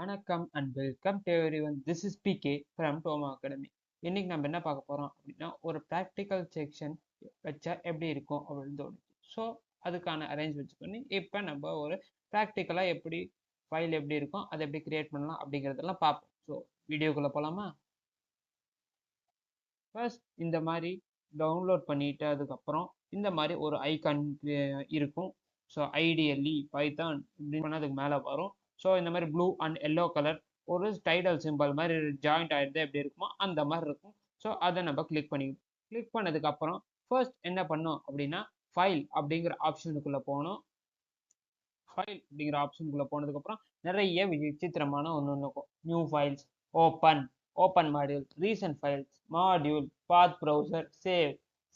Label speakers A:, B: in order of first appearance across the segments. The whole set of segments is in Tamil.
A: வணக்கம் and welcome to everyone. This is PK from Toma Academy. இன்னைக்கு நம்ம என்ன பார்க்க போறோம் அப்படின்னா, ஒரு ப்ராக்டிக்கல் செக்ஷன் வச்சா எப்படி இருக்கும் அப்படின்னு தோணுச்சு. ஸோ அதுக்கான அரேஞ்ச்மெண்ட்ஸ் பண்ணி இப்போ நம்ம ஒரு ப்ராக்டிக்கலாக எப்படி ஃபைல் எப்படி இருக்கும், அதை எப்படி கிரியேட் பண்ணலாம் அப்படிங்கிறதெல்லாம் பார்ப்போம். ஸோ வீடியோக்குள்ளே போகலாமா? ஃபர்ஸ்ட் இந்த மாதிரி டவுன்லோட் பண்ணிட்டு அதுக்கப்புறம் இந்த மாதிரி ஒரு ஐகான் இருக்கும். ஸோ ஐடியல்லி பைத்தான் இப்படி பண்ணதுக்கு மேலே வரும். ஸோ இந்த மாதிரி ப்ளூ அண்ட் எல்லோ கலர் ஒரு டைடல் சிம்பிள் மாதிரி ஜாயிண்ட் ஆகிடுது எப்படி இருக்குமோ அந்த மாதிரி இருக்கும். ஸோ அதை நம்ம கிளிக் பண்ணதுக்கு அப்புறம் ஃபர்ஸ்ட் என்ன பண்ணோம் அப்படின்னா, ஃபைல் அப்படிங்கிற ஆப்ஷனுக்குள்ளே போகணும். ஃபைல் அப்படிங்கிற ஆப்ஷனுக்குள்ளே போனதுக்கப்புறம் நிறைய விசித்திரமான ஒன்று இருக்கும். New files, open module, recent files, module, path browser,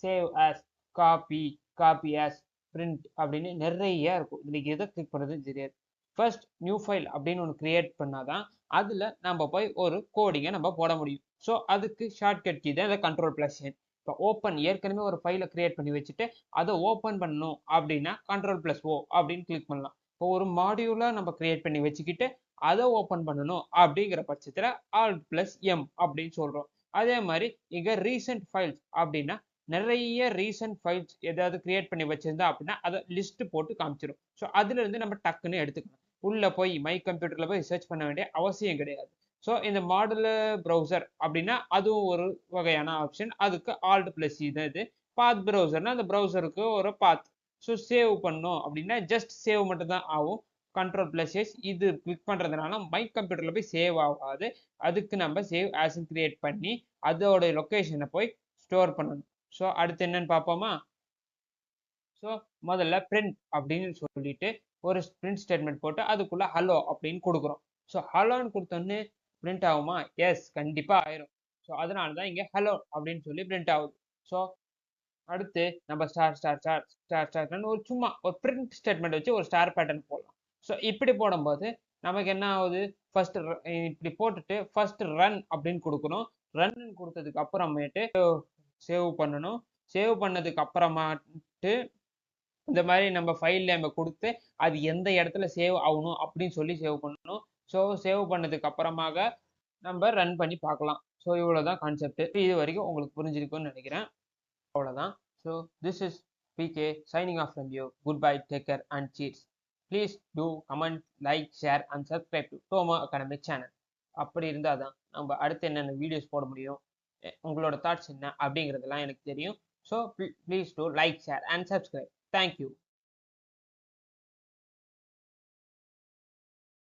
A: save as, copy as, print அப்படின்னு நிறைய இருக்கும். இதுக்கு எதை கிளிக் பண்ணுறதுன்னு தெரியாது. ஃபர்ஸ்ட் நியூ ஃபைல் அப்படின்னு ஒன்று கிரியேட் பண்ணாதான் அதில் நம்ம போய் ஒரு கோடிங்கை நம்ம போட முடியும். ஸோ அதுக்கு ஷார்ட்கட் கீ தான் இதை Ctrl+N. இப்போ ஓப்பன் ஏற்கனவே ஒரு ஃபைலை கிரியேட் பண்ணி வச்சுட்டு அதை ஓப்பன் பண்ணணும் அப்படின்னா Ctrl+O அப்படின்னு கிளிக் பண்ணலாம். இப்போ ஒரு மாடியூலாக நம்ம கிரியேட் பண்ணி வச்சுக்கிட்டு அதை ஓப்பன் பண்ணணும் அப்படிங்கிற பட்சத்தில் Alt+M அப்படின்னு சொல்கிறோம். அதே மாதிரி இங்கே ரீசெண்ட் ஃபைல்ஸ் அப்படின்னா நிறைய ரீசெண்ட் ஃபைல்ஸ் ஏதாவது கிரியேட் பண்ணி வச்சிருந்தா அப்படின்னா அதை லிஸ்ட் போட்டு காமிச்சிடும். ஸோ அதுல இருந்து நம்ம டக்குன்னு எடுத்துக்கலாம். உள்ள போய் மை கம்ப்யூட்டர்ல போய் சர்ச் பண்ண வேண்டிய அவசியம் கிடையாது. ஸோ இந்த மாடுலர் ப்ரௌசர் அப்படின்னா அதுவும் ஒரு வகையான ஆப்ஷன். அதுக்கு Alt+C தான் இது. பாத் ப்ரௌசர்னா அந்த ப்ரௌசருக்கு ஒரு பாத். ஸோ சேவ் பண்ணோம் அப்படின்னா ஜஸ்ட் சேவ் மட்டும் தான் ஆகும். Ctrl+S இது கிளிக் பண்றதுனால மை கம்ப்யூட்டர்ல போய் சேவ் ஆகாது. அதுக்கு நம்ம சேவ் ஆஸ் கிரியேட் பண்ணி அதோட லொக்கேஷனை போய் ஸ்டோர் பண்ணணும். ஸோ அடுத்து என்னன்னு பார்ப்போமா? ஸோ முதல்ல பிரிண்ட் அப்படின்னு சொல்லிட்டு ஒரு பிரிண்ட் ஸ்டேட்மெண்ட் போட்டு அதுக்குள்ள ஹலோ அப்படின்னு கொடுக்குறோம். ஸோ ஹலோன்னு கொடுத்தோன்னே பிரிண்ட் ஆகுமா? எஸ், கண்டிப்பாக ஆயிரும். ஸோ அதனால தான் இங்கே ஹலோ அப்படின்னு சொல்லி பிரிண்ட் ஆகுது. ஸோ அடுத்து நம்ம ஸ்டார்ட்னு ஒரு சும்மா ஒரு பிரிண்ட் ஸ்டேட்மெண்ட் வச்சு ஒரு ஸ்டார் பேட்டர்ன் போடலாம். ஸோ இப்படி போடும்போது நமக்கு என்ன ஆகுது? ஃபர்ஸ்ட் இப்படி போட்டுட்டு ஃபர்ஸ்ட் ரன் அப்படின்னு கொடுக்கணும். ரன் கொடுத்ததுக்கு அப்புறமேட்டு சேவ் பண்ணணும். சேவ் பண்ணதுக்கு அப்புறமாட்டு இந்த மாதிரி நம்ம ஃபைல் நேம் கொடுத்து அது எந்த இடத்துல சேவ் ஆகணும் அப்படின்னு சொல்லி சேவ் பண்ணணும். ஸோ சேவ் பண்ணதுக்கு அப்புறமாக நம்ம ரன் பண்ணி பார்க்கலாம். ஸோ இவ்வளோதான் கான்செப்ட். இது வரைக்கும் உங்களுக்கு புரிஞ்சிருக்கும்னு நினைக்கிறேன். அவ்வளோதான். So this is PK signing off from you. Good bye, take care and cheers. Please do comment, like, share and subscribe to Toma academic channel. அப்படி இருந்தால் தான் நம்ம அடுத்து என்னென்ன வீடியோஸ் போட முடியும், உங்களோட தாட்ஸ் என்ன அப்படிங்கிறதெல்லாம் எனக்கு தெரியும். So please do like, share and subscribe. Thank you.